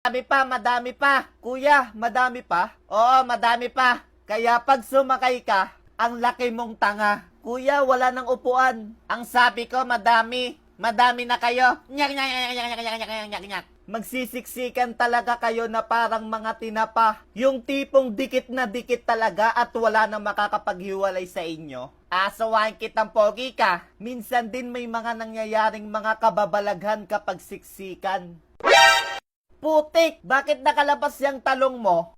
Madami pa, madami pa. Kuya, madami pa? Oo, madami pa. Kaya pag sumakay ka, ang laki mong tanga. Kuya, wala nang upuan. Ang sabi ko, madami. Madami na kayo. Nyak, nyak, nyak, nyak, nyak, nyak, nyak, nyak, nyak. Magsisiksikan talaga kayo na parang mga tinapa. Yung tipong dikit na dikit talaga at wala nang makakapaghiwalay sa inyo. Asawain kitang pogi ka. Minsan din may mga nangyayaring mga kababalaghan kapag siksikan. Putik! Bakit nakalabas yung talong mo?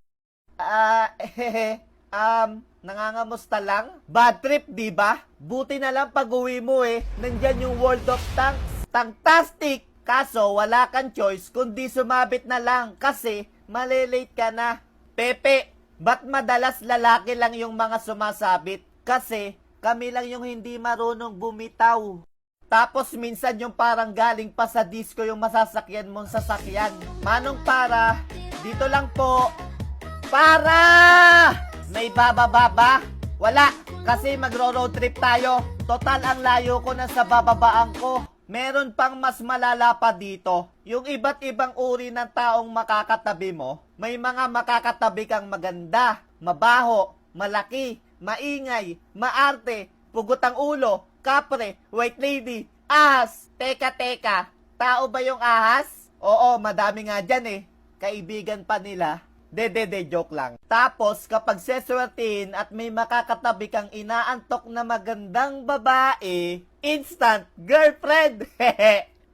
Nangangamusta lang? Bad trip, di ba? Buti na lang pag-uwi mo nandyan yung World of Tanks. Fantastic! Kaso, wala kang choice kundi sumabit na lang kasi malilate ka na. Pepe, ba't madalas lalaki lang yung mga sumasabit? Kasi, kami lang yung hindi marunong bumitaw. Tapos minsan yung parang galing pa sa disco yung masasakyan mong sasakyan. Manong para, dito lang po. Para! May bababa ba? Wala, kasi magro-road trip tayo. Total ang layo ko na sa bababaan ko. Meron pang mas malala pa dito. Yung iba't ibang uri ng taong makakatabi mo, may mga makakatabi kang maganda, mabaho, malaki, maingay, maarte, pugot ang ulo, kapre, white lady, ahas. Teka, tao ba yung ahas? Oo, madami nga dyan Kaibigan pa nila. De, joke lang. Tapos, kapag seswertihin at may makakatabi kang inaantok na magandang babae, instant girlfriend!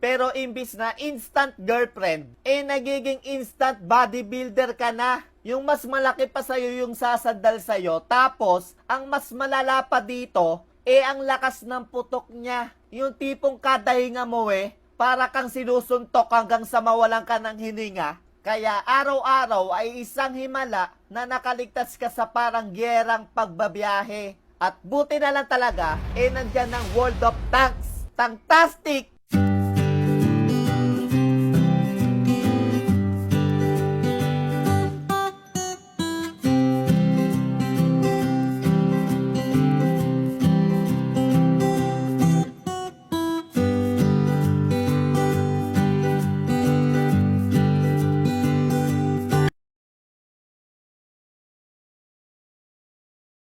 Pero imbis na instant girlfriend, nagiging instant bodybuilder ka na. Yung mas malaki pa sa'yo yung sasandal sa'yo. Tapos, ang mas malala pa dito, ang lakas ng putok niya. Yung tipong kada hinga mo para kang sinusuntok hanggang sa mawalan ka ng hininga. Kaya araw-araw ay isang himala na nakaligtas ka sa parang gyerang pagbabiyahe. At buti na lang talaga, nandyan ng World of Tanks. Fantastic!